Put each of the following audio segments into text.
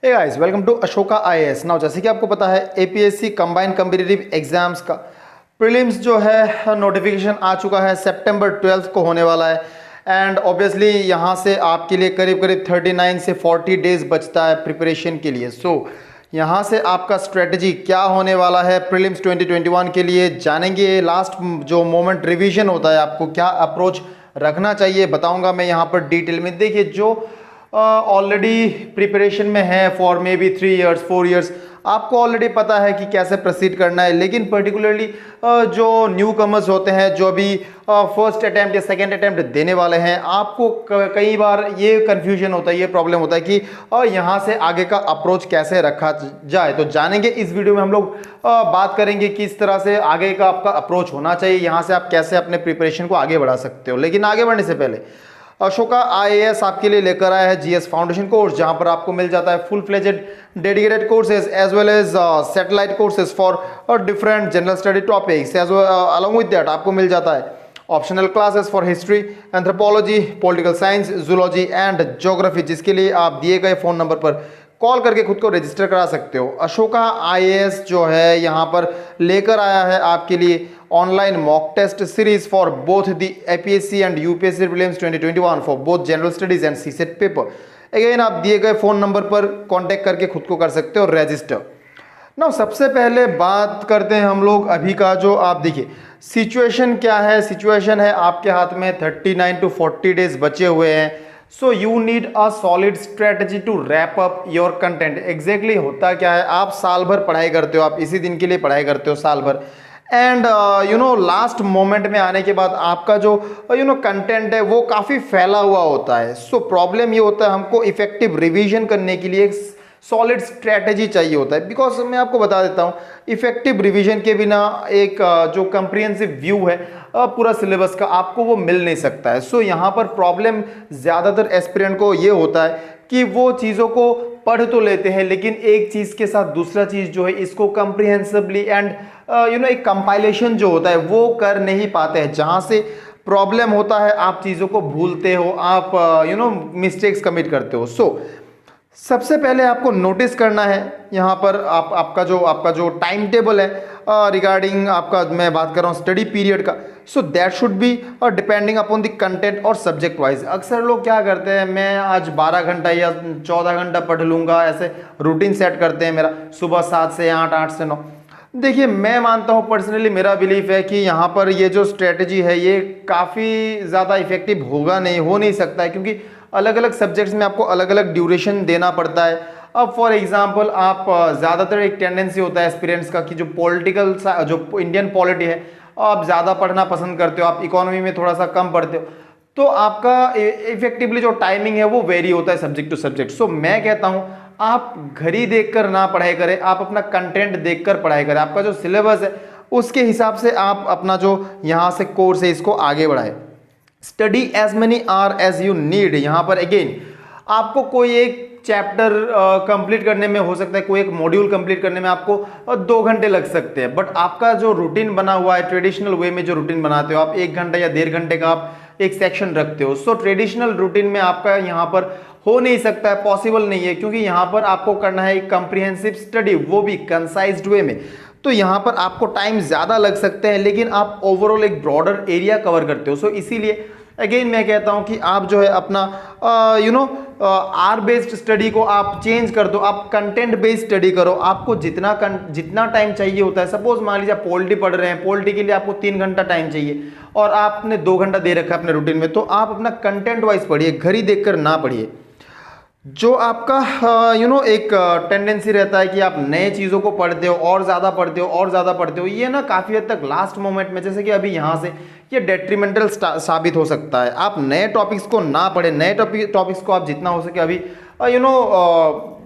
Hey guys, welcome to Ashoka IAS. Now जैसे कि आपको पता है एपीएससी कंबाइंड कॉम्पिटिटिव एग्जाम्स का प्रीलिम्स जो है नोटिफिकेशन आ चुका है, सितंबर 12 को होने वाला है। एंड ऑब्वियसली यहाँ से आपके लिए करीब करीब 39 से 40 डेज बचता है प्रिपरेशन के लिए। सो यहाँ से आपका स्ट्रेटजी क्या होने वाला है प्रीलिम्स 2021 के लिए जानेंगे। लास्ट जो मोमेंट रिवीजन होता है आपको क्या अप्रोच रखना चाहिए बताऊंगा मैं यहाँ पर डिटेल में। देखिए, जो ऑलरेडी प्रिपरेशन में है for may be 3 years 4 years, आपको ऑलरेडी पता है कि कैसे प्रोसीड करना है। लेकिन पर्टिकुलरली जो न्यू कमर्स होते हैं, जो अभी फर्स्ट अटैम्प्ट या सेकंड अटैम्प्ट देने वाले हैं, आपको कई बार ये कन्फ्यूजन होता है, ये प्रॉब्लम होता है कि यहाँ से आगे का अप्रोच कैसे रखा जाए। तो जानेंगे इस वीडियो में हम लोग बात करेंगे कि किस तरह से आगे का आपका अप्रोच होना चाहिए, यहाँ से आप कैसे अपने प्रिपरेशन को आगे बढ़ा सकते हो। लेकिन आगे बढ़ने से पहले अशोका आईएएस आपके लिए लेकर आया है जीएस फाउंडेशन कोर्स, जहां पर आपको मिल जाता है full fledged dedicated courses as well as satellite courses for different general study topics. As along with that आपको मिल जाता है optional classes for history, anthropology, political science, zoology and geography, जिसके लिए आप दिए गए फ़ोन नंबर पर कॉल करके खुद को रजिस्टर करा सकते हो। अशोका आईएएस जो है यहाँ पर लेकर आया है आपके लिए online mock test series for both the APSC and UPSC prelims 2021 for both general studies and CSAT paper. Again आप दिए गए फ़ोन नंबर पर कॉन्टैक्ट करके खुद को कर सकते हो रजिस्टर। ना सबसे पहले बात करते हैं हम लोग अभी का, जो आप देखिए सिचुएशन क्या है। सिचुएशन है आपके हाथ में 39 to 40 डेज बचे हुए हैं। So you need a solid strategy to wrap up your content. Exactly होता क्या है, आप साल भर पढ़ाई करते हो, आप इसी दिन के लिए पढ़ाई करते हो साल भर। एंड लास्ट मोमेंट में आने के बाद आपका जो कंटेंट है वो काफ़ी फैला हुआ होता है। सो प्रॉब्लम ये होता है, हमको इफेक्टिव रिवीजन करने के लिए सॉलिड स्ट्रैटेजी चाहिए होता है। बिकॉज मैं आपको बता देता हूँ, इफेक्टिव रिवीजन के बिना एक जो कंप्रिहेंसिव व्यू है पूरा सिलेबस का, आपको वो मिल नहीं सकता है। सो यहाँ पर प्रॉब्लम ज़्यादातर एस्पिरेंट को ये होता है कि वो चीज़ों को पढ़ तो लेते हैं, लेकिन एक चीज़ के साथ दूसरा चीज़ जो है इसको कंप्रिहेंसिवली एंड एक कंपाइलेशन जो होता है वो कर नहीं पाते हैं। जहाँ से प्रॉब्लम होता है, आप चीज़ों को भूलते हो, आप मिस्टेक्स कमिट करते हो। सो सबसे पहले आपको नोटिस करना है यहाँ पर आपका जो टाइम टेबल है रिगार्डिंग आपका, मैं बात कर रहा हूँ स्टडी पीरियड का। So that should be depending upon the content और सब्जेक्ट वाइज। अक्सर लोग क्या करते हैं, मैं आज 12 घंटा या 14 घंटा पढ़ लूँगा, ऐसे रूटीन सेट करते हैं मेरा, सुबह 7 से 8, 8 से 9। देखिए, मैं मानता हूँ पर्सनली, मेरा बिलीफ है कि यहाँ पर ये जो स्ट्रेटजी है ये काफ़ी ज़्यादा इफेक्टिव हो नहीं सकता है, क्योंकि अलग अलग सब्जेक्ट्स में आपको अलग अलग ड्यूरेशन देना पड़ता है। अब फॉर एग्जांपल आप ज़्यादातर एक टेंडेंसी होता है एस्पिरेंट्स का कि जो पॉलिटिकल जो इंडियन पॉलिटी है आप ज़्यादा पढ़ना पसंद करते हो, आप इकोनॉमी में थोड़ा सा कम पढ़ते हो, तो आपका इफेक्टिवली जो टाइमिंग है वो वेरी होता है सब्जेक्ट टू सब्जेक्ट। सो मैं कहता हूँ आप घड़ी देखकर ना पढ़ाई करें, आप अपना कंटेंट देखकर पढ़ाई करें। आपका जो सिलेबस है उसके हिसाब से आप अपना जो यहाँ से कोर्स है इसको आगे बढ़ाएं। Study as many are as you need. यहाँ पर अगेन आपको कोई एक चैप्टर कंप्लीट करने में, हो सकता है कोई एक मॉड्यूल कंप्लीट करने में आपको 2 घंटे लग सकते हैं, बट आपका जो रूटीन बना हुआ है, ट्रेडिशनल वे में जो रूटीन बनाते हो आप, 1 घंटा या 1.5 घंटे का आप एक सेक्शन रखते हो। सो ट्रेडिशनल रूटीन में आपका यहाँ पर हो नहीं सकता है, पॉसिबल नहीं है, क्योंकि यहाँ पर आपको करना है एक कंप्रिहेंसिव स्टडी, वो भी कंसाइज्ड वे में। तो यहाँ पर आपको टाइम ज़्यादा लग सकते हैं, लेकिन आप ओवरऑल एक ब्रॉडर एरिया कवर करते हो। सो इसीलिए अगेन मैं कहता हूँ कि आप जो है अपना आर बेस्ड स्टडी को आप चेंज कर दो, आप कंटेंट बेस्ड स्टडी करो। आपको जितना टाइम चाहिए होता है, सपोज मान लीजिए आप पॉलिटी पढ़ रहे हैं, पॉलिटी के लिए आपको 3 घंटा टाइम चाहिए और आपने 2 घंटा दे रखा है अपने रूटीन में, तो आप अपना कंटेंट वाइज पढ़िए, घड़ी देखकर ना पढ़िए। जो आपका एक टेंडेंसी रहता है कि आप नए चीज़ों को पढ़ते हो और ज़्यादा पढ़ते हो और ज़्यादा पढ़ते हो, ये ना काफ़ी हद तक लास्ट मोमेंट में, जैसे कि अभी यहाँ से, ये डेट्रीमेंटल साबित हो सकता है। आप नए टॉपिक्स को ना पढ़ें, नए टॉपिक्स को आप जितना हो सके अभी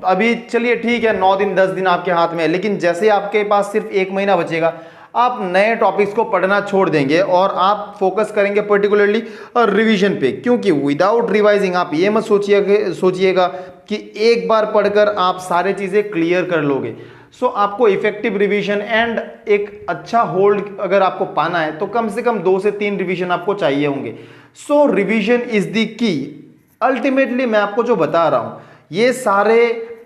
अभी चलिए ठीक है 9 दिन 10 दिन आपके हाथ में है, लेकिन जैसे आपके पास सिर्फ 1 महीना बचेगा, आप नए टॉपिक्स को पढ़ना छोड़ देंगे और आप फोकस करेंगे पर्टिकुलरली रिवीजन पे। क्योंकि विदाउट रिवाइजिंग आप ये मत सोचिएगा कि एक बार पढ़कर आप सारी चीज़ें क्लियर कर लोगे। सो आपको इफेक्टिव रिवीजन एंड एक अच्छा होल्ड अगर आपको पाना है तो कम से कम 2 से 3 रिवीजन आपको चाहिए होंगे। So revision is the key. Ultimately मैं आपको जो बता रहा हूँ, ये सारे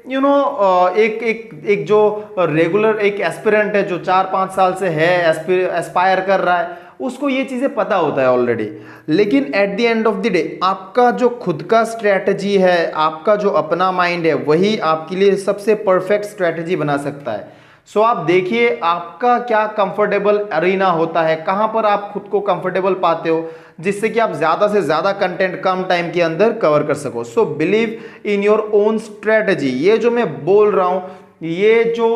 एक एक एक जो रेगुलर एक एस्पिरेंट है जो 4-5 साल से है एस्पायर कर रहा है, उसको ये चीज़ें पता होता है ऑलरेडी। लेकिन at the end of the day आपका जो खुद का स्ट्रैटेजी है, आपका जो अपना माइंड है, वही आपके लिए सबसे परफेक्ट स्ट्रैटेजी बना सकता है। सो आप देखिए आपका क्या कंफर्टेबल अरीना होता है, कहाँ पर आप खुद को कंफर्टेबल पाते हो, जिससे कि आप ज़्यादा से ज़्यादा कंटेंट कम टाइम के अंदर कवर कर सको। So believe in your own strategy. ये जो मैं बोल रहा हूँ, ये जो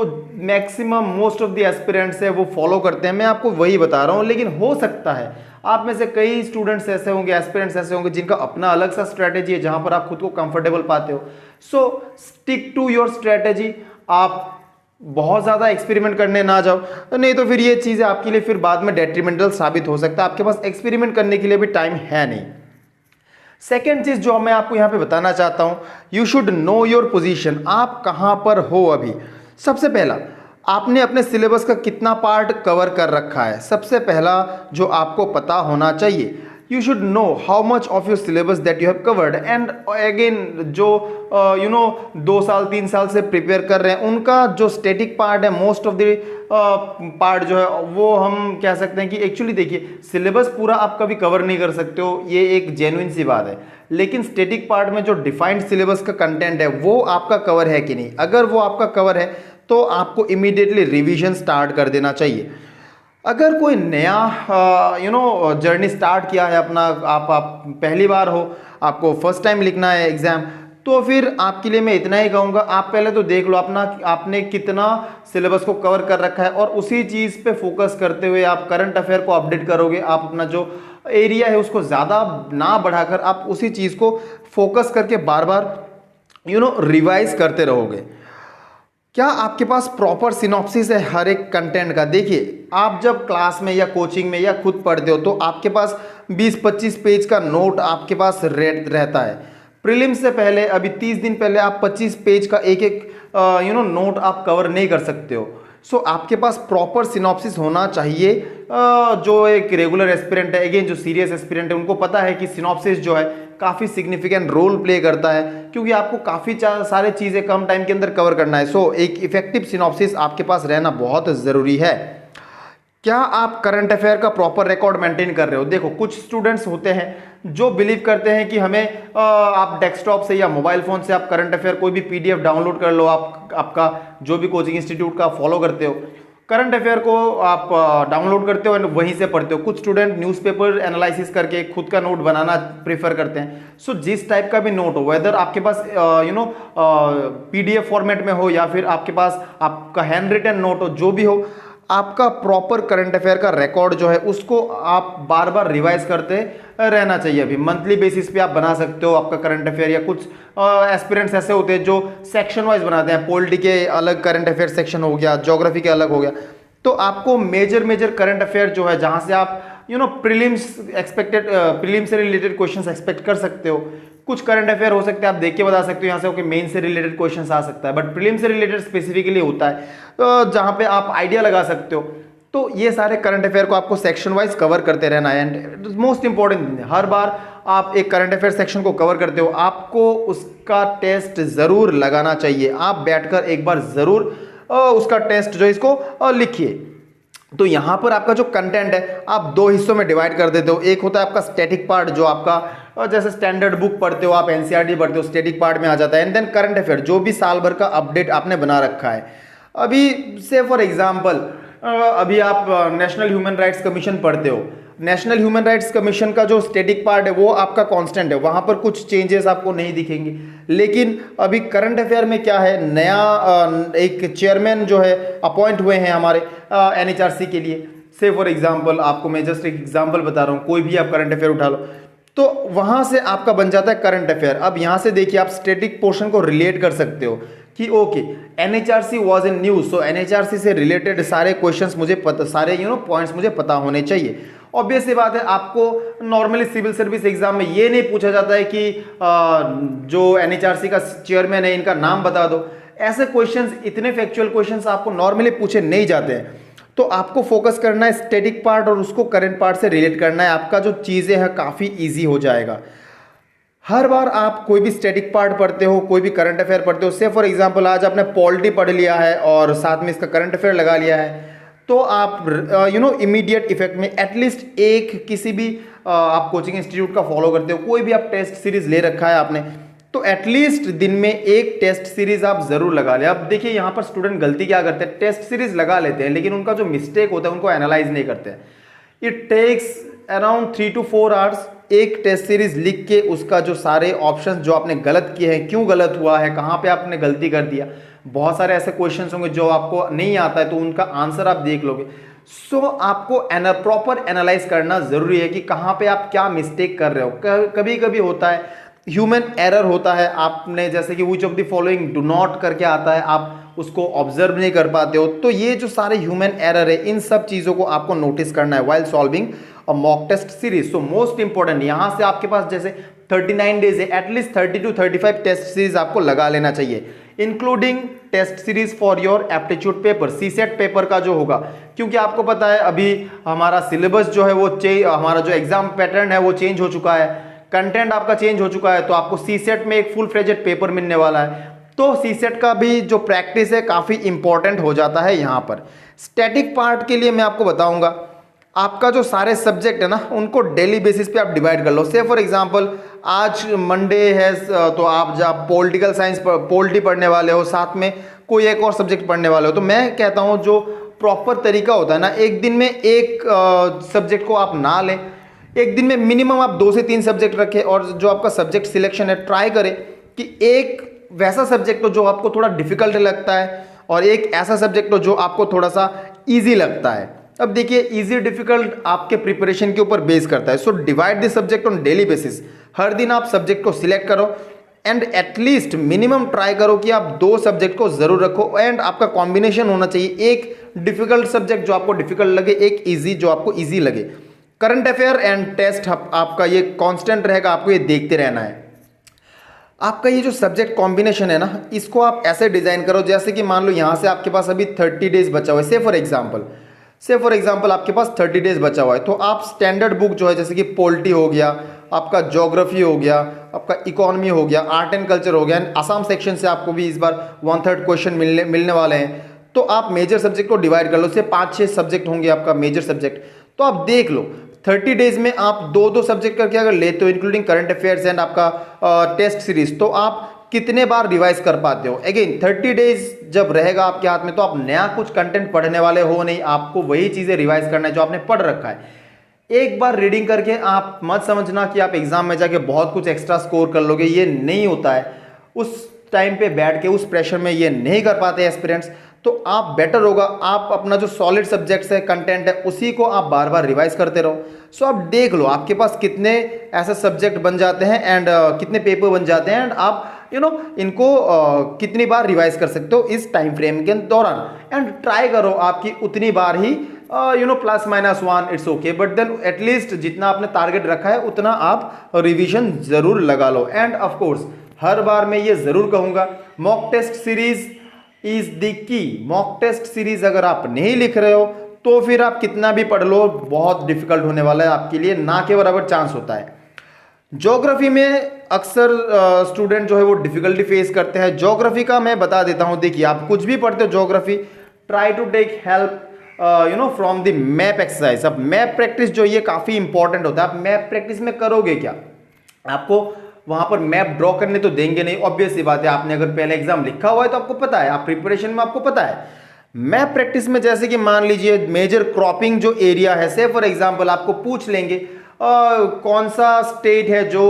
maximum most of the aspirants है वो फॉलो करते हैं, मैं आपको वही बता रहा हूँ। लेकिन हो सकता है आप में से कई स्टूडेंट्स ऐसे होंगे, एस्पिरेंट्स ऐसे होंगे जिनका अपना अलग सा स्ट्रैटेजी है जहां पर आप खुद को कंफर्टेबल पाते हो। So stick to your strategy. आप बहुत ज़्यादा एक्सपेरिमेंट करने ना जाओ, नहीं तो फिर ये चीज़ें आपके लिए फिर बाद में डेट्रीमेंटल साबित हो सकता है। आपके पास एक्सपेरिमेंट करने के लिए भी टाइम है नहीं। सेकेंड चीज़ जो मैं आपको यहाँ पे बताना चाहता हूँ, you should know your position. आप कहाँ पर हो अभी। सबसे पहला, आपने अपने सिलेबस का कितना पार्ट कवर कर रखा है, सबसे पहला जो आपको पता होना चाहिए। You should know how much of your syllabus that you have covered. And again जो 2 साल 3 साल से प्रिपेयर कर रहे हैं, उनका जो स्टैटिक पार्ट है, मोस्ट ऑफ द पार्ट जो है वो हम कह सकते हैं कि एक्चुअली देखिए सिलेबस पूरा आप कभी कवर नहीं कर सकते हो, ये एक जेन्युइन सी बात है। लेकिन स्टैटिक पार्ट में जो डिफाइंड सिलेबस का कंटेंट है वो आपका कवर है कि नहीं। अगर वो आपका कवर है तो आपको इमीडिएटली रिवीजन स्टार्ट कर देना चाहिए। अगर कोई नया जर्नी स्टार्ट किया है अपना, आप पहली बार हो, आपको फर्स्ट टाइम लिखना है एग्जाम, तो फिर आपके लिए मैं इतना ही कहूँगा, आप पहले तो देख लो आपने कितना सिलेबस को कवर कर रखा है, और उसी चीज़ पे फोकस करते हुए आप करंट अफेयर को अपडेट करोगे। आप अपना जो एरिया है उसको ज़्यादा ना बढ़ाकर आप उसी चीज़ को फोकस करके बार बार रिवाइज करते रहोगे। क्या आपके पास प्रॉपर सिनॉप्सिस है हर एक कंटेंट का। देखिए आप जब क्लास में या कोचिंग में या खुद पढ़ते हो तो आपके पास 20-25 पेज का नोट आपके पास रहता है। प्रीलिम्स से पहले अभी 30 दिन पहले आप 25 पेज का एक एक नोट आप कवर नहीं कर सकते हो। सो आपके पास प्रॉपर सिनॉप्सिस होना चाहिए। जो एक रेगुलर एस्पिरेंट है, अगेन जो सीरियस एस्पिरेंट है, उनको पता है कि सिनॉप्सिस जो है काफ़ी सिग्निफिकेंट रोल प्ले करता है, क्योंकि आपको काफ़ी सारे चीज़ें कम टाइम के अंदर कवर करना है। सो एक इफेक्टिव सिनॉप्सिस आपके पास रहना बहुत ज़रूरी है। क्या आप करंट अफेयर का प्रॉपर रिकॉर्ड मेंटेन कर रहे हो। देखो कुछ स्टूडेंट्स होते हैं जो बिलीव करते हैं कि हमें आप डेस्कटॉप से या मोबाइल फ़ोन से आप करंट अफेयर कोई भी पीडीएफ डाउनलोड कर लो, आपका जो भी कोचिंग इंस्टीट्यूट का फॉलो करते हो, करंट अफेयर को आप डाउनलोड करते हो और वहीं से पढ़ते हो। कुछ स्टूडेंट न्यूज़पेपर एनालिसिस करके खुद का नोट बनाना प्रेफर करते हैं। सो जिस टाइप का भी नोट हो, वेदर आपके पास पीडीएफ फॉर्मेट में हो या फिर आपके पास आपका हैंड रिटन नोट हो, जो भी हो, आपका प्रॉपर करंट अफेयर का रिकॉर्ड जो है उसको आप बार बार रिवाइज करते रहना चाहिए। अभी मंथली बेसिस पे आप बना सकते हो आपका करंट अफेयर, या कुछ एस्पिरेंट्स ऐसे होते हैं जो सेक्शन वाइज बनाते हैं। पॉलिटी के अलग करंट अफेयर सेक्शन हो गया, ज्योग्राफी के अलग हो गया। तो आपको मेजर करंट अफेयर जो है जहां से आप प्रीलिम्स से रिलेटेड क्वेश्चंस एक्सपेक्ट कर सकते हो। कुछ करंट अफेयर हो सकते हैं आप देख के बता सकते हो यहाँ से, ओके मेन से रिलेटेड क्वेश्चंस आ सकता है, बट प्रीलिम से रिलेटेड स्पेसिफिकली होता है जहां पे आप आइडिया लगा सकते हो। तो ये सारे करंट अफेयर को आपको सेक्शन वाइज कवर करते रहना है। एंड मोस्ट इंपॉर्टेंट, हर बार आप एक करंट अफेयर सेक्शन को कवर करते हो, आपको उसका टेस्ट जरूर लगाना चाहिए। आप बैठकर एक बार जरूर उसका टेस्ट जो इसको लिखिए। तो यहाँ पर आपका जो कंटेंट है आप 2 हिस्सों में डिवाइड कर देते हो। एक होता है आपका स्टैटिक पार्ट, जो आपका जैसे स्टैंडर्ड बुक पढ़ते हो आप, एनसीईआरटी पढ़ते हो, स्टैटिक पार्ट में आ जाता है। एंड देन करंट अफेयर, जो भी साल भर का अपडेट आपने बना रखा है। अभी से फॉर एग्जांपल अभी आप नेशनल ह्यूमन राइट्स कमीशन पढ़ते हो। नेशनल ह्यूमन राइट्स कमीशन का जो स्टैटिक पार्ट है वो आपका कांस्टेंट है, वहां पर कुछ चेंजेस आपको नहीं दिखेंगे। लेकिन अभी करंट अफेयर में क्या है, नया एक चेयरमैन जो है अपॉइंट हुए हैं हमारे एनएचआरसी के लिए। से फॉर एग्जांपल आपको मैं जस्ट एक एग्जांपल बता रहा हूँ, कोई भी आप करंट अफेयर उठा लो तो वहां से आपका बन जाता है करंट अफेयर। अब यहां से देखिए आप स्टैटिक पोर्शन को रिलेट कर सकते हो कि okay NHRC was in news, so NHRC से रिलेटेड सारे क्वेश्चंस मुझे पता, सारे पॉइंट्स मुझे पता होने चाहिए। ऑब्वियस सी बात है, आपको नॉर्मली सिविल सर्विस एग्जाम में ये नहीं पूछा जाता है कि जो एनएचआरसी का चेयरमैन है इनका नाम बता दो। ऐसे क्वेश्चंस, इतने फैक्चुअल क्वेश्चंस आपको नॉर्मली पूछे नहीं जाते हैं। तो आपको फोकस करना है स्टैटिक पार्ट और उसको करंट पार्ट से रिलेट करना है। आपका जो चीजें हैं काफी इजी हो जाएगा। हर बार आप कोई भी स्टैटिक पार्ट पढ़ते हो, कोई भी करंट अफेयर पढ़ते हो, से फॉर एग्जांपल आज आपने पॉलिटी पढ़ लिया है और साथ में इसका करंट अफेयर लगा लिया है, तो आप इमीडिएट इफेक्ट में एटलीस्ट एक किसी भी आप कोचिंग इंस्टीट्यूट का फॉलो करते हो, कोई भी आप टेस्ट सीरीज ले रखा है आपने, तो एटलीस्ट दिन में एक टेस्ट सीरीज आप जरूर लगा लें। अब देखिए यहाँ पर स्टूडेंट गलती क्या करते हैं, टेस्ट सीरीज लगा लेते हैं लेकिन उनका जो मिस्टेक होता है उनको एनालाइज नहीं करते हैं। It takes around 3 to 4 hours एक टेस्ट सीरीज लिख के उसका जो सारे ऑप्शंस जो आपने गलत किए हैं, क्यों गलत हुआ है, कहाँ पे आपने गलती कर दिया, बहुत सारे ऐसे क्वेश्चंस होंगे जो आपको नहीं आता है तो उनका आंसर आप देख लोगे। सो आपको प्रॉपर एनालाइज करना जरूरी है कि कहाँ पे आप क्या मिस्टेक कर रहे हो। कभी कभी होता है ह्यूमन एरर होता है, आपने जैसे कि which of the following do not करके आता है, आप उसको ऑब्जर्व नहीं कर पाते हो। तो ये जो सारे ह्यूमन एरर है, इन सब चीज़ों को आपको नोटिस करना है while solving a mock test series. So most important यहाँ से आपके पास जैसे 39 डेज है, एटलीस्ट 30 to 35 टेस्ट सीरीज आपको लगा लेना चाहिए, including test series for your aptitude paper, CSAT paper का जो होगा। क्योंकि आपको पता है अभी हमारा सिलेबस जो है वो हमारा जो एग्जाम पैटर्न है वो चेंज हो चुका है, कंटेंट आपका चेंज हो चुका है, तो आपको सीसेट में एक फुल फ्लेजेड पेपर मिलने वाला है। तो सीसेट का भी जो प्रैक्टिस है काफ़ी इंपॉर्टेंट हो जाता है यहाँ पर। स्टैटिक पार्ट के लिए मैं आपको बताऊंगा, आपका जो सारे सब्जेक्ट है ना उनको डेली बेसिस पे आप डिवाइड कर लो। से फॉर एग्जांपल आज मंडे है तो आप जब पॉलिटिकल साइंस पॉलिटी पढ़ने वाले हो, साथ में कोई एक और सब्जेक्ट पढ़ने वाले हो, तो मैं कहता हूँ जो प्रॉपर तरीका होता है ना, एक दिन में एक सब्जेक्ट को आप ना लें, एक दिन में मिनिमम आप 2 से 3 सब्जेक्ट रखें और जो आपका सब्जेक्ट सिलेक्शन है ट्राई करें कि एक वैसा सब्जेक्ट हो जो आपको थोड़ा डिफिकल्ट लगता है और एक ऐसा सब्जेक्ट हो जो आपको थोड़ा सा ईजी लगता है। अब देखिए इजी डिफिकल्ट आपके प्रिपरेशन के ऊपर बेस करता है। So divide the subject on daily basis, हर दिन आप सब्जेक्ट को सिलेक्ट करो एंड एटलीस्ट मिनिमम ट्राई करो कि आप 2 सब्जेक्ट को जरूर रखो एंड आपका कॉम्बिनेशन होना चाहिए, एक डिफिकल्ट सब्जेक्ट जो आपको डिफिकल्ट लगे, एक ईजी जो आपको ईजी लगे। करंट अफेयर एंड टेस्ट आपका ये कांस्टेंट रहेगा, आपको ये देखते रहना है। आपका ये जो सब्जेक्ट कॉम्बिनेशन है ना, इसको आप ऐसे डिजाइन करो जैसे कि मान लो यहाँ से आपके पास अभी 30 डेज बचा हुआ है, से फॉर एग्जाम्पल आपके पास 30 डेज बचा हुआ है, तो आप स्टैंडर्ड बुक जो है जैसे कि पॉलिटी हो गया, आपका ज्योग्राफी हो गया, आपका इकोनॉमी हो गया, आर्ट एंड कल्चर हो गया, आसाम सेक्शन से आपको भी इस बार 1/3 क्वेश्चन मिलने वाले हैं। तो आप मेजर सब्जेक्ट को डिवाइड कर लो, से 5-6 सब्जेक्ट होंगे आपका मेजर सब्जेक्ट। तो आप देख लो 30 डेज में आप 2-2 सब्जेक्ट करके अगर लेते हो, इंक्लूडिंग करंट अफेयर्स एंड आपका टेस्ट सीरीज, तो आप कितने बार रिवाइज कर पाते हो। अगेन 30 डेज जब रहेगा आपके हाथ में तो आप नया कुछ कंटेंट पढ़ने वाले हो नहीं, आपको वही चीजें रिवाइज करना है जो आपने पढ़ रखा है। एक बार रीडिंग करके आप मत समझना कि आप एग्जाम में जाके बहुत कुछ एक्स्ट्रा स्कोर कर लोगे, ये नहीं होता है। उस टाइम पे बैठ के उस प्रेशर में ये नहीं कर पाते एस्पिरेंट्स। तो आप बेटर होगा आप अपना जो सॉलिड सब्जेक्ट्स है, कंटेंट है, उसी को आप बार बार रिवाइज करते रहो। सो आप देख लो आपके पास कितने ऐसे सब्जेक्ट बन जाते हैं एंड कितने पेपर बन जाते हैं एंड आप इनको कितनी बार रिवाइज कर सकते हो इस टाइम फ्रेम के दौरान। एंड ट्राई करो आपकी उतनी बार ही +-1 it's okay, but then at least जितना आपने टारगेट रखा है उतना आप रिवीजन जरूर लगा लो। एंड ऑफ कोर्स हर बार मैं ये जरूर कहूंगा, mock test series is the key. Mock test series अगर आप नहीं लिख रहे हो तो फिर आप कितना भी पढ़ लो बहुत डिफिकल्ट होने वाला है आपके लिए, ना के बराबर चांस होता है। ज्योग्राफी में अक्सर स्टूडेंट जो है वो डिफिकल्टी फेस करते हैं। ज्योग्राफी का मैं बता देता हूं, देखिए आप कुछ भी पढ़ते हो geography, try to take help from the map exercise. अब मैप प्रैक्टिस जो ये काफी इंपॉर्टेंट होता है। आप मैप प्रैक्टिस में करोगे क्या, आपको वहां पर मैप ड्रॉ करने तो देंगे नहीं, ऑब्वियस सी बात है। आपने अगर पहले एग्जाम लिखा हुआ है तो आपको पता है, आप प्रिपरेशन में आपको पता है। मैप प्रैक्टिस में जैसे कि मान लीजिए मेजर क्रॉपिंग जो एरिया है, से फॉर एग्जांपल आपको पूछ लेंगे कौन सा स्टेट है जो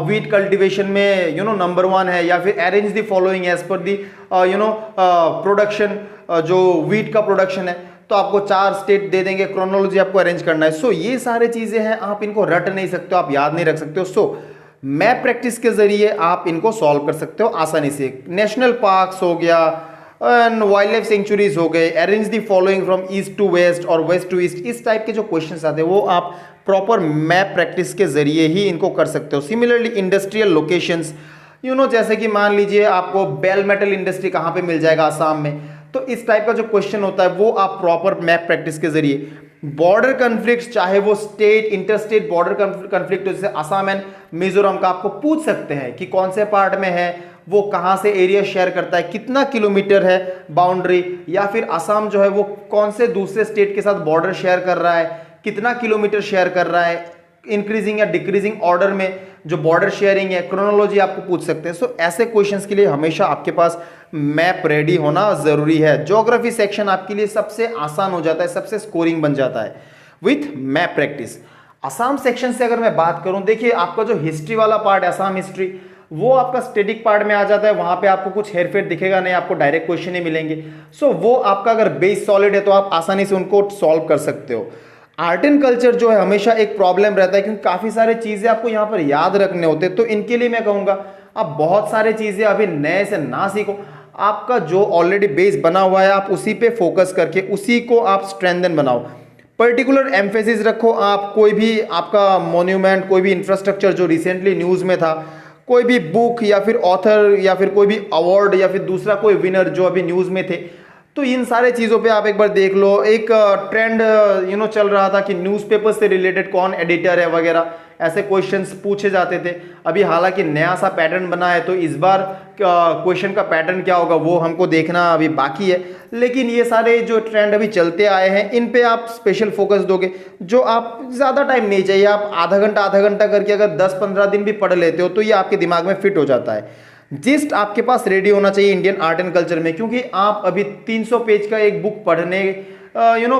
वीट कल्टीवेशन में नंबर 1 है, या फिर arrange the following as per the production, जो वीट का प्रोडक्शन है, तो आपको 4 स्टेट दे देंगे, क्रोनोलॉजी आपको अरेंज करना है। सो ये सारे चीजें हैं, आप इनको रट नहीं सकते हो, आप याद नहीं रख सकते हो। सो मैप प्रैक्टिस के जरिए आप इनको सॉल्व कर सकते हो आसानी से। नेशनल पार्क्स हो गया, वाइल्ड लाइफ सेंचुरीज हो गए, arrange the following from east to west और वेस्ट टू ईस्ट, इस टाइप के जो क्वेश्चंस आते हैं वो आप प्रॉपर मैप प्रैक्टिस के जरिए ही इनको कर सकते हो। सिमिलरली इंडस्ट्रियल लोकेशंस, जैसे कि मान लीजिए आपको बेल मेटल इंडस्ट्री कहाँ पे मिल जाएगा, आसाम में, तो इस टाइप का जो क्वेश्चन होता है वो आप प्रॉपर मैप प्रैक्टिस के जरिए। बॉर्डर कन्फ्लिक्ट, चाहे वो स्टेट इंटरस्टेट बॉर्डर कन्फ्लिक्ट जैसे असम एंड मिजोरम का, आपको पूछ सकते हैं कि कौन से पार्ट में है, वो कहां से एरिया शेयर करता है, कितना किलोमीटर है बाउंड्री, या फिर असम जो है वो कौन से दूसरे स्टेट के साथ बॉर्डर शेयर कर रहा है, कितना किलोमीटर शेयर कर रहा है, इंक्रीजिंग या डिक्रीजिंग ऑर्डर में जो बॉर्डर शेयरिंग है, क्रोनोलॉजी आपको पूछ सकते हैं। सो ऐसे क्वेश्चंस के लिए हमेशा आपके पास मैप रेडी होना जरूरी है। ज्योग्राफी सेक्शन आपके लिए सबसे आसान हो जाता है, सबसे स्कोरिंग बन जाता है with map practice. Assam section से अगर मैं बात करूं, देखिए आपका जो हिस्ट्री वाला पार्ट है, असम हिस्ट्री, वो आपका स्टैटिक पार्ट में आ जाता है, वहां पे आपको कुछ हेरफेर दिखेगा नहीं, आपको डायरेक्ट क्वेश्चन ही मिलेंगे। सो वो आपका अगर बेस सॉलिड है तो आप आसानी से उनको सॉल्व कर सकते हो। आर्ट एंड कल्चर जो है हमेशा एक प्रॉब्लम रहता है, क्योंकि काफी सारे चीजें आपको यहाँ पर याद रखने होते हैं। तो इनके लिए मैं कहूंगा आप बहुत सारे चीजें अभी नए से ना सीखो, आपका जो ऑलरेडी बेस बना हुआ है आप उसी पे फोकस करके उसी को आप स्ट्रेंथन बनाओ, पर्टिकुलर एम्फेसिस रखो। आप कोई भी आपका मॉन्यूमेंट, कोई भी इंफ्रास्ट्रक्चर जो रिसेंटली न्यूज में था, कोई भी बुक या फिर ऑथर या फिर कोई भी अवार्ड या फिर दूसरा कोई विनर जो अभी न्यूज में थे, तो इन सारे चीज़ों पे आप एक बार देख लो। एक ट्रेंड चल रहा था कि न्यूज़पेपर से रिलेटेड कौन एडिटर है वगैरह, ऐसे क्वेश्चंस पूछे जाते थे। अभी हालांकि नया सा पैटर्न बना है, तो इस बार क्वेश्चन का पैटर्न क्या होगा वो हमको देखना अभी बाकी है। लेकिन ये सारे जो ट्रेंड अभी चलते आए हैं, इन पे आप स्पेशल फोकस दोगे। जो आप ज़्यादा टाइम नहीं चाहिए, आप आधा घंटा करके अगर 10-15 दिन भी पढ़ लेते हो तो ये आपके दिमाग में फिट हो जाता है। जिस्ट आपके पास रेडी होना चाहिए इंडियन आर्ट एंड कल्चर में, क्योंकि आप अभी 300 पेज का एक बुक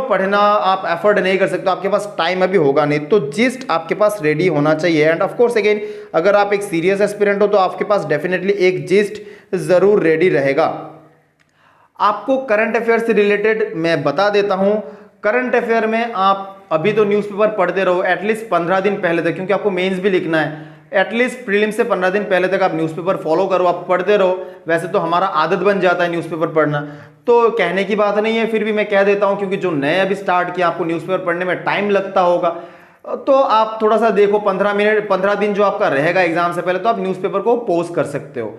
पढ़ना आप एफर्ड नहीं कर सकते, आपके पास टाइम अभी होगा नहीं। तो जिस्ट आपके पास रेडी होना चाहिए। एंड ऑफ कोर्स अगेन, अगर आप एक सीरियस एस्पिरेंट हो तो आपके पास डेफिनेटली एक जिस्ट जरूर रेडी रहेगा। आपको करंट अफेयर से रिलेटेड मैं बता देता हूं। करंट अफेयर में आप अभी तो न्यूज़पेपर पढ़ते रहो एटलीस्ट 15 दिन पहले तक, क्योंकि आपको मेंस भी लिखना है। एटलीस्ट प्रीलिम से 15 दिन पहले तक आप न्यूज़पेपर फॉलो करो, आप पढ़ते रहो। वैसे तो हमारा आदत बन जाता है न्यूज़पेपर पढ़ना, तो कहने की बात नहीं है, फिर भी मैं कह देता हूं, क्योंकि जो नए अभी स्टार्ट किया आपको न्यूज़पेपर पढ़ने में टाइम लगता होगा, तो आप थोड़ा सा देखो 15 दिन जो आपका रहेगा एग्जाम से पहले, तो आप न्यूज़पेपर को पोस्ट कर सकते हो।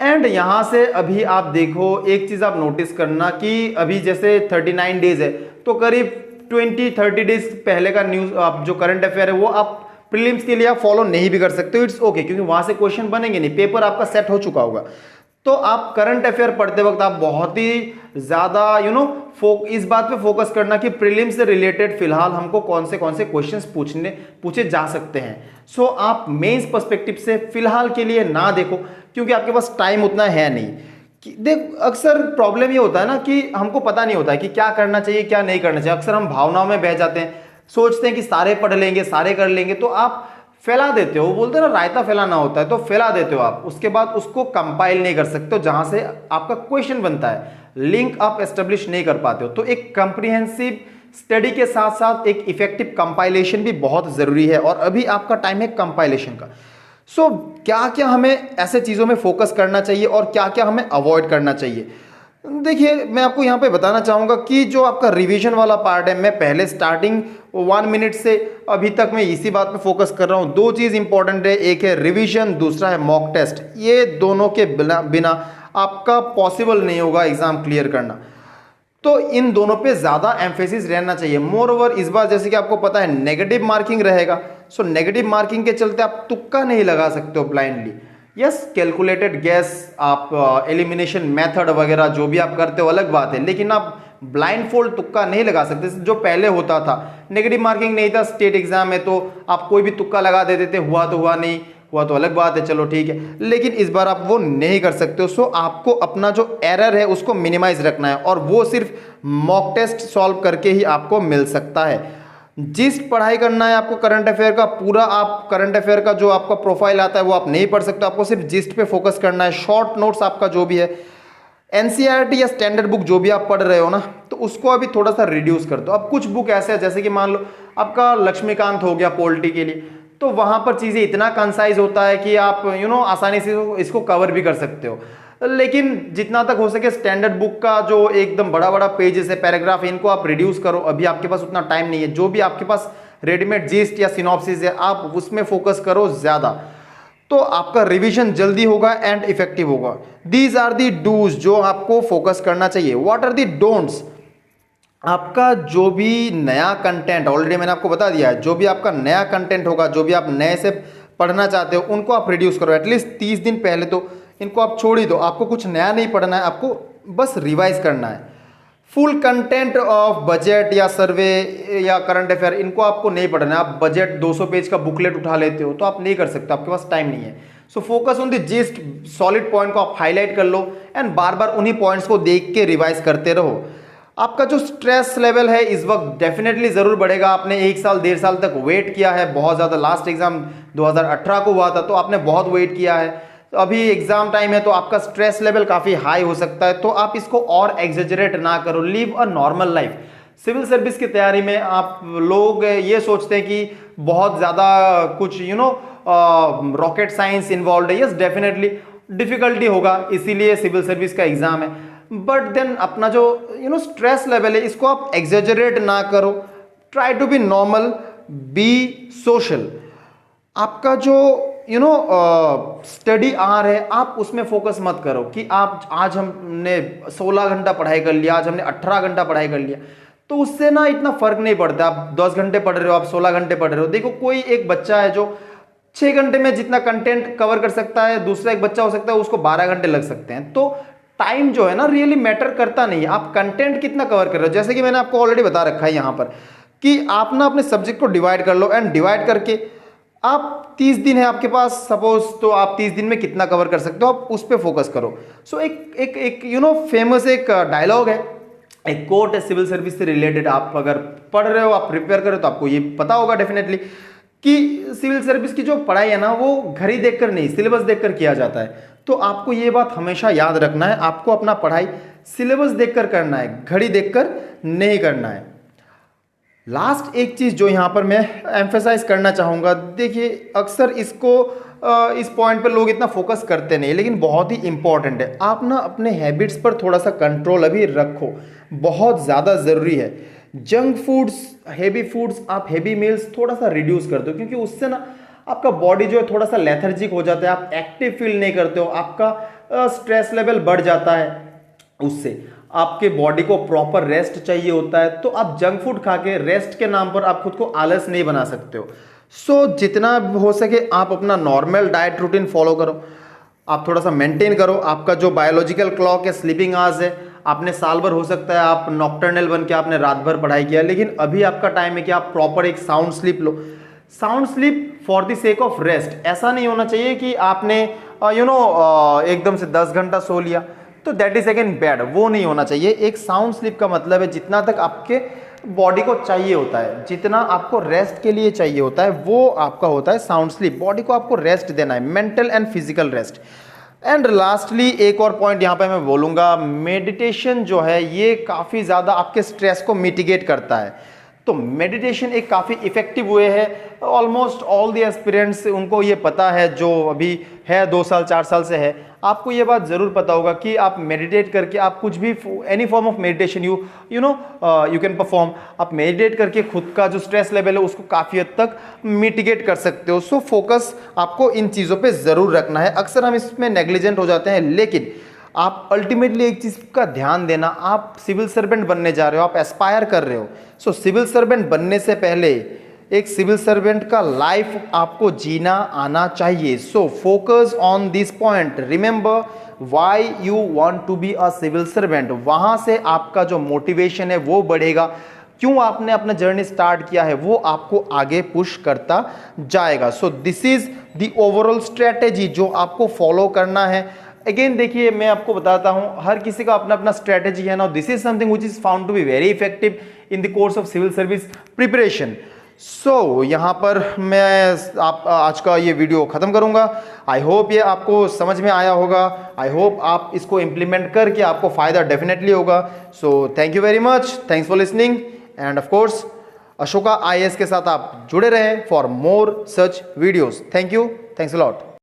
एंड यहां से अभी आप देखो, एक चीज आप नोटिस करना कि अभी जैसे 39 डेज है, तो करीब 20-30 डेज पहले का न्यूज आप जो करंट अफेयर है वो आप प्रीलिम्स के लिए आप फॉलो नहीं भी कर सकते हो, इट्स ओके, क्योंकि वहां से क्वेश्चन बनेंगे नहीं, पेपर आपका सेट हो चुका होगा। तो आप करंट अफेयर पढ़ते वक्त आप बहुत ही ज्यादा इस बात पे फोकस करना कि प्रीलिम्स से रिलेटेड फिलहाल हमको कौन से क्वेश्चंस पूछे जा सकते हैं। सो आप मेंस पर्सपेक्टिव से फिलहाल के लिए ना देखो, क्योंकि आपके पास टाइम उतना है नहीं। देख, अक्सर प्रॉब्लम ये होता है ना कि हमको पता नहीं होता है कि क्या करना चाहिए क्या नहीं करना चाहिए। अक्सर हम भावनाओं में बह जाते हैं, सोचते हैं कि सारे पढ़ लेंगे, सारे कर लेंगे, तो आप फैला देते हो। बोलते हैं ना, रायता फैलाना होता है, तो फैला देते हो आप, उसके बाद उसको कंपाइल नहीं कर सकते हो, जहां से आपका क्वेश्चन बनता है, लिंक आप एस्टेब्लिश नहीं कर पाते हो। तो एक कंप्रिहेंसिव स्टडी के साथ साथ एक इफेक्टिव कंपाइलेशन भी बहुत जरूरी है, और अभी आपका टाइम है कंपाइलेशन का। सो क्या क्या हमें ऐसे चीजों में फोकस करना चाहिए और क्या क्या हमें अवॉइड करना चाहिए। देखिए, मैं आपको यहाँ पे बताना चाहूँगा कि जो आपका रिवीजन वाला पार्ट है, मैं पहले स्टार्टिंग 1 मिनट से अभी तक मैं इसी बात पे फोकस कर रहा हूँ। 2 चीज़ इंपॉर्टेंट है, एक है रिवीजन, दूसरा है मॉक टेस्ट। ये दोनों के बिना आपका पॉसिबल नहीं होगा एग्जाम क्लियर करना, तो इन दोनों पे ज़्यादा एम्फेसिस रहना चाहिए। मोर ओवर इस बार जैसे कि आपको पता है नेगेटिव मार्किंग रहेगा, सो नेगेटिव मार्किंग के चलते आप तुक्का नहीं लगा सकते हो ब्लाइंडली। यस, कैलकुलेटेड गैस, आप एलिमिनेशन मेथड वगैरह जो भी आप करते हो अलग बात है, लेकिन आप ब्लाइंड फोल्ड तुक्का नहीं लगा सकते जो पहले होता था। नेगेटिव मार्किंग नहीं था स्टेट एग्जाम में, तो आप कोई भी तुक्का लगा देते थे, हुआ तो हुआ, नहीं हुआ तो अलग बात है, चलो ठीक है। लेकिन इस बार आप वो नहीं कर सकते हो। सो आपको अपना जो एरर है उसको मिनिमाइज रखना है, और वो सिर्फ मॉक टेस्ट सॉल्व करके ही आपको मिल सकता है। जिस पढ़ाई करना है आपको करंट अफेयर का पूरा, आप करंट अफेयर का जो आपका प्रोफाइल आता है वो आप नहीं पढ़ सकते, आपको सिर्फ जिस्ट पे फोकस करना है। शॉर्ट नोट्स आपका जो भी है, एनसीईआरटी या स्टैंडर्ड बुक जो भी आप पढ़ रहे हो ना, तो उसको अभी थोड़ा सा रिड्यूस कर दो। अब कुछ बुक ऐसे है, जैसे कि मान लो आपका लक्ष्मीकांत हो गया पॉलिटी के लिए, तो वहां पर चीजें इतना कंसाइज होता है कि आप आसानी से इसको कवर भी कर सकते हो। लेकिन जितना तक हो सके स्टैंडर्ड बुक का जो एकदम बड़ा बड़ा पेजेस है, पैराग्राफ, इनको आप रिड्यूस करो। अभी आपके पास उतना टाइम नहीं है। जो भी आपके पास रेडीमेड जिस्ट या सिनॉप्सिस है, आप उसमें फोकस करो ज्यादा, तो आपका रिवीजन जल्दी होगा एंड इफेक्टिव होगा। दीज आर दी डूज जो आपको फोकस करना चाहिए। What are the don'ts? आपका जो भी नया कंटेंट, ऑलरेडी मैंने आपको बता दिया है, जो भी आपका नया कंटेंट होगा, जो भी आप नए से पढ़ना चाहते हो, उनको आप रिड्यूस करो। एटलीस्ट 30 दिन पहले तो इनको आप छोड़ ही दो। आपको कुछ नया नहीं पढ़ना है, आपको बस रिवाइज करना है। फुल कंटेंट ऑफ बजट या सर्वे या करंट अफेयर, इनको आपको नहीं पढ़ना है। आप बजट 200 पेज का बुकलेट उठा लेते हो तो आप नहीं कर सकते, आपके पास टाइम नहीं है। सो focus on the gist, solid point को आप हाईलाइट कर लो एंड बार बार उन्हीं पॉइंट्स को देख के रिवाइज करते रहो। आपका जो स्ट्रेस लेवल है इस वक्त डेफिनेटली ज़रूर बढ़ेगा। आपने 1 साल 1.5 साल तक वेट किया है बहुत ज़्यादा। लास्ट एग्जाम 2018 को हुआ था तो आपने बहुत वेट किया है। तो अभी एग्जाम टाइम है तो आपका स्ट्रेस लेवल काफ़ी हाई हो सकता है, तो आप इसको और एग्जेजरेट ना करो। Live a normal life. Civil service की तैयारी में आप लोग ये सोचते हैं कि बहुत ज़्यादा कुछ रॉकेट साइंस इन्वॉल्व है। यस, डेफिनेटली डिफिकल्टी होगा, इसीलिए सिविल सर्विस का एग्जाम है। बट देन अपना जो स्ट्रेस लेवल है इसको आप एग्जेजरेट ना करो। Try to be normal, be social. आपका जो स्टडी आवर है आप उसमें फोकस मत करो कि आप आज हमने 16 घंटा पढ़ाई कर लिया, आज हमने 18 घंटा पढ़ाई कर लिया, तो उससे ना इतना फर्क नहीं पड़ता। आप 10 घंटे पढ़ रहे हो, आप 16 घंटे पढ़ रहे हो। देखो, कोई एक बच्चा है जो 6 घंटे में जितना कंटेंट कवर कर सकता है, दूसरा एक बच्चा हो सकता है उसको 12 घंटे लग सकते हैं। तो टाइम जो है ना रियली मैटर करता नहीं है, आप कंटेंट कितना कवर कर रहे हो। जैसे कि मैंने आपको ऑलरेडी बता रखा है यहाँ पर कि आप ना अपने सब्जेक्ट को डिवाइड कर लो एंड डिवाइड करके आप 30 दिन है आपके पास सपोज, तो आप 30 दिन में कितना कवर कर सकते हो आप उस पर फोकस करो। सो एक फेमस एक डायलॉग है, एक कोट है सिविल सर्विस से रिलेटेड। आप अगर पढ़ रहे हो, आप प्रिपेयर कर रहे हो तो आपको ये पता होगा डेफिनेटली कि सिविल सर्विस की जो पढ़ाई है ना वो घड़ी देखकर नहीं, सिलेबस देखकर किया जाता है। तो आपको ये बात हमेशा याद रखना है, आपको अपना पढ़ाई सिलेबस देखकर करना है, घड़ी देखकर नहीं करना है। लास्ट एक चीज़ जो यहाँ पर मैं एम्फेसाइज करना चाहूँगा, देखिए अक्सर इसको इस पॉइंट पर लोग इतना फोकस करते नहीं, लेकिन बहुत ही इंपॉर्टेंट है। आप ना अपने हैबिट्स पर थोड़ा सा कंट्रोल अभी रखो, बहुत ज़्यादा ज़रूरी है। जंक फूड्स, हेवी फूड्स, आप हेवी मील्स थोड़ा सा रिड्यूस कर दो, क्योंकि उससे ना आपका बॉडी जो है थोड़ा सा लेथर्जिक हो जाता है, आप एक्टिव फील नहीं करते हो, आपका स्ट्रेस लेवल बढ़ जाता है। उससे आपके बॉडी को प्रॉपर रेस्ट चाहिए होता है, तो आप जंक फूड खा के रेस्ट के नाम पर आप खुद को आलस नहीं बना सकते हो। सो जितना हो सके आप अपना नॉर्मल डाइट रूटीन फॉलो करो, आप थोड़ा सा मेंटेन करो। आपका जो बायोलॉजिकल क्लॉक है, स्लीपिंग आवर्स है, आपने साल भर हो सकता है आप नॉकटर्नल बन के आपने रात भर पढ़ाई किया, लेकिन अभी आपका टाइम है कि आप प्रॉपर एक sound sleep low. Sound sleep for the sake of rest. ऐसा नहीं होना चाहिए कि आपने एकदम से 10 घंटा सो लिया तो दैट इज अगेन बैड, वो नहीं होना चाहिए। एक साउंड स्लीप का मतलब है जितना तक आपके बॉडी को चाहिए होता है, जितना आपको रेस्ट के लिए चाहिए होता है, वो आपका होता है साउंड स्लीप। बॉडी को आपको रेस्ट देना है, mental and physical rest. And lastly एक और पॉइंट यहाँ पे मैं बोलूँगा, मेडिटेशन जो है ये काफ़ी ज़्यादा आपके स्ट्रेस को मिटिगेट करता है। तो मेडिटेशन एक काफ़ी इफेक्टिव वे है। ऑलमोस्ट ऑल द एस्पिरेंट्स उनको ये पता है, जो अभी है 2 साल 4 साल से है, आपको ये बात ज़रूर पता होगा कि आप मेडिटेट करके आप कुछ भी any form of meditation you can perform, आप मेडिटेट करके खुद का जो स्ट्रेस लेवल है उसको काफ़ी हद तक मिटिगेट कर सकते हो। सो फोकस आपको इन चीज़ों पे ज़रूर रखना है। अक्सर हम इसमें नेग्लिजेंट हो जाते हैं, लेकिन आप अल्टीमेटली एक चीज़ का ध्यान देना, आप सिविल सर्वेंट बनने जा रहे हो, आप एस्पायर कर रहे हो। सो सिविल सर्वेंट बनने से पहले एक सिविल सर्वेंट का लाइफ आपको जीना आना चाहिए। So focus on this point, remember why you want to be a civil servant. वहां से आपका जो मोटिवेशन है वो बढ़ेगा, क्यों आपने अपना जर्नी स्टार्ट किया है वो आपको आगे पुश करता जाएगा। So this is the overall strategy जो आपको फॉलो करना है। अगेन देखिए, मैं आपको बताता हूं, हर किसी का अपना अपना स्ट्रेटेजी है ना। This is something which is found to be very effective in the course of civil service preparation. So यहाँ पर मैं आप आज का ये वीडियो ख़त्म करूँगा। आई होप ये आपको समझ में आया होगा। आई होप आप इसको इम्प्लीमेंट करके आपको फ़ायदा डेफिनेटली होगा। So thank you very much, thanks for listening and of course Ashoka IAS के साथ आप जुड़े रहें for more such videos. Thank you, thanks a lot.